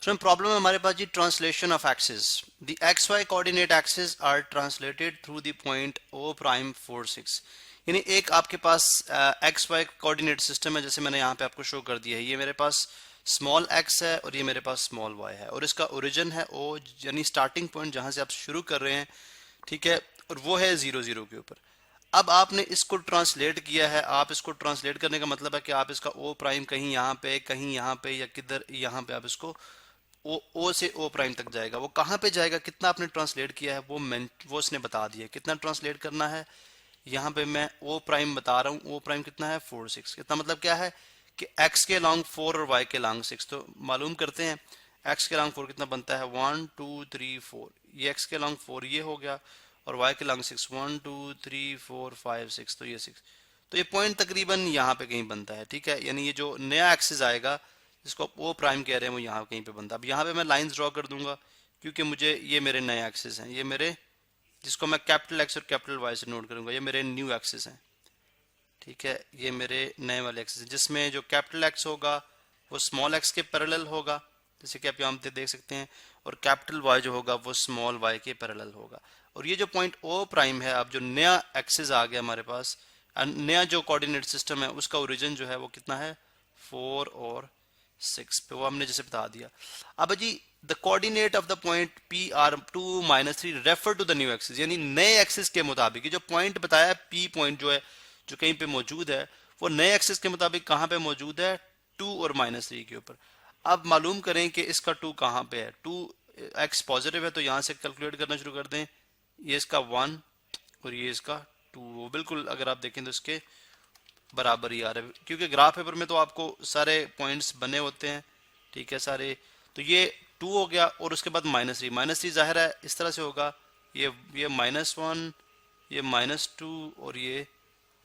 Student problem है हमारे पास जी translation of axis the X Y coordinate axis are translated through the point O prime 4 6। यानी एक आपके पास एक्स वाई कोऑर्डिनेट सिस्टम है, जैसे मैंने यहाँ पे आपको शो कर दिया है। ये मेरे पास स्मॉल एक्स है और ये मेरे पास स्मॉल वाई है, और इसका ओरिजिन है ओ, यानी स्टार्टिंग पॉइंट जहां से आप शुरू कर रहे हैं, ठीक है, और वो है 0 0 के ऊपर। अब आपने इसको ट्रांसलेट किया है। आप इसको ट्रांसलेट करने का मतलब है कि आप इसका ओ प्राइम कहीं यहाँ पे या किधर यहाँ पे आप इसको ओ से ओ प्राइम तक जाएगा। वो कहाँ पे जाएगा, कितना आपने ट्रांसलेट किया है, वो उसने बता दिया कितना ट्रांसलेट करना है। यहाँ पे मैं ओ प्राइम बता रहा हूँ, ओ प्राइम कितना है 4 6। कितना मतलब क्या है कि x के लॉन्ग 4 और y के लॉन्ग 6। तो मालूम करते हैं x के लॉन्ग 4 कितना बनता है 1 2 3 4। ये x के लॉन्ग 4 ये हो गया, और y के लॉन्ग 6 1 2 3 4 5 6। तो ये 6, तो ये पॉइंट तकरीबन यहाँ पे कहीं बनता है, ठीक है। यानी ये जो नया एक्सिस आएगा जिसको आप ओ प्राइम कह रहे हैं वो यहाँ कहीं पे बनता है। अब यहाँ पे मैं लाइंस ड्रॉ कर दूंगा क्योंकि मुझे ये मेरे नए एक्सिस हैं, ये मेरे जिसको मैं कैपिटल एक्स और कैपिटल वाई से नोट करूंगा, ये मेरे न्यू एक्सिस हैं, ठीक है। ये मेरे नए वाले एक्सिस हैं जिसमें जो कैपिटल एक्स होगा वो स्मॉल एक्स के पैरेलल होगा, जैसे कि आप यहाँ पे देख सकते हैं, और कैपिटल वाई जो होगा वो स्मॉल वाई के पैरेलल होगा। और ये जो पॉइंट ओ प्राइम है, अब जो नया एक्सिस आ गया हमारे पास, नया जो कोऑर्डिनेट सिस्टम है उसका ओरिजिन जो है वो कितना है 4 और 6 पे, वो हमने जैसे बता दिया। अब जी the coordinate of the point P are 2 -3 refer to the new axis, यानी नए एक्सिस के मुताबिक ये जो पॉइंट बताया पी पॉइंट जो है जो कहीं पे मौजूद है वो नए एक्सिस के मुताबिक कहाँ पे मौजूद है 2 और -3 के ऊपर। अब मालूम करें कि इसका 2 कहाँ पे है। 2 एक्स पॉजिटिव है तो यहाँ से कैलकुलेट करना शुरू कर दें। ये इसका 1 और ये इसका 2, वो बिल्कुल अगर आप देखें तो इसके बराबर ही आ रहा है, क्योंकि ग्राफ पेपर में तो आपको सारे पॉइंट्स बने होते हैं, ठीक है सारे। तो ये 2 हो गया और उसके बाद -3 जाहिर है इस तरह से होगा, ये -1, ये -2 और ये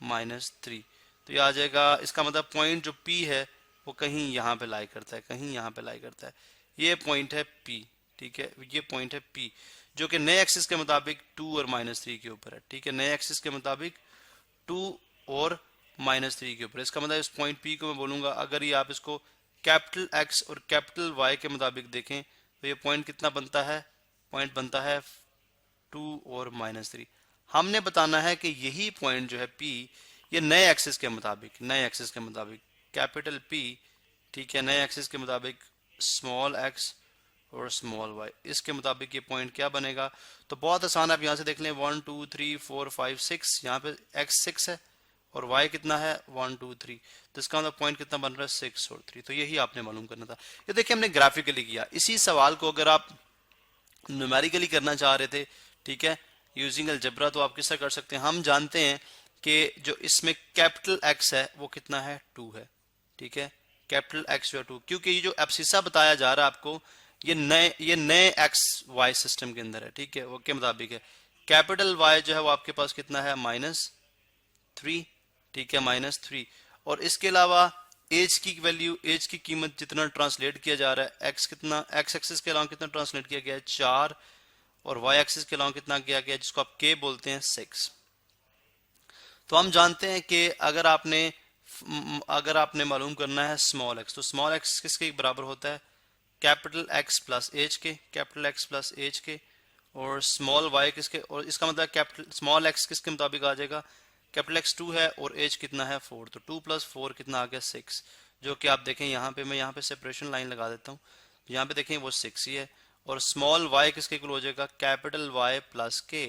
-3। तो ये आ जाएगा, इसका मतलब पॉइंट जो P है वो कहीं यहाँ पे लाई करता है, कहीं यहाँ पे लाई करता है। ये पॉइंट है P, ठीक है, ये पॉइंट है P जो कि नए एक्सिस के मुताबिक 2 और -3 के ऊपर है, ठीक है। नए एक्सिस के मुताबिक 2 और -3 के ऊपर। इसका मतलब इस पॉइंट P को मैं बोलूंगा, अगर ये आप इसको कैपिटल X और कैपिटल Y के मुताबिक देखें तो ये पॉइंट कितना बनता है, पॉइंट बनता है 2 और -3। हमने बताना है कि यही पॉइंट जो है P, ये नए एक्सिस के मुताबिक कैपिटल P, ठीक है, नए एक्सिस के मुताबिक स्मॉल x और स्मॉल y, इसके मुताबिक ये पॉइंट क्या बनेगा। तो बहुत आसान है, आप यहाँ से देख लें 1 2 3 4 5 6, यहाँ पे x 6 है और y कितना है 1 2 3, तो इसका मतलब पॉइंट कितना बन रहा है 6 और 3। तो यही आपने मालूम करना था। ये देखिए हमने ग्राफिकली किया। इसी सवाल को अगर आप न्यूमेरिकली करना चाह रहे थे, ठीक है, यूजिंग अलजेब्रा, तो आप किससे कर सकते हैं। हम जानते हैं कि जो इसमें कैपिटल X है वो कितना है 2 है, ठीक है, कैपिटल X जो है 2, क्योंकि ये जो एब्सिसा बताया जा रहा है आपको ये नए एक्स वाई सिस्टम के अंदर है, ठीक है, वो के मुताबिक है। कैपिटल Y जो है वो आपके पास कितना है -3, ठीक है, -3। और इसके अलावा एज की वैल्यू, एज की कीमत जितना ट्रांसलेट किया जा रहा है, एक्स कितना, एक्स एक्सिस के अलावा कितना ट्रांसलेट किया गया है 4, और वाई एक्सिस के अलावा कितना किया गया है जिसको आप के बोलते हैं 6। तो हम जानते हैं कि अगर आपने मालूम करना है स्मॉल एक्स, तो स्मॉल एक्स किसके बराबर होता है कैपिटल एक्स प्लस एज के, कैपिटल एक्स प्लस एज के, और स्मॉल वाई किसके, और इसका मतलब कैपिटल स्मॉल एक्स किसके मुताबिक आ जाएगा, कैपिटल एक्स 2 है और एज कितना है 4, तो 2 + 4 कितना आ गया 6, जो कि आप देखें यहाँ पे, मैं यहाँ पे सेपरेशन लाइन लगा देता हूँ, यहाँ पे देखें वो 6 ही है। और स्मॉल वाई किसके इक्वल हो जाएगा कैपिटल वाई प्लस के,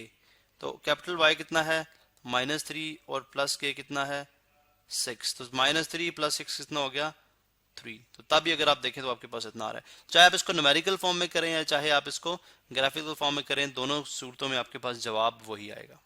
तो कैपिटल वाई कितना है -3 और प्लस के कितना है 6, तो -3 + 6 कितना हो गया 3। तो तभी अगर आप देखें तो आपके पास इतना आ रहा है। चाहे आप इसको न्यूमेरिकल फॉर्म में करें या चाहे आप इसको ग्राफिकल फॉर्म में करें, दोनों सूरतों में आपके पास जवाब वही आएगा।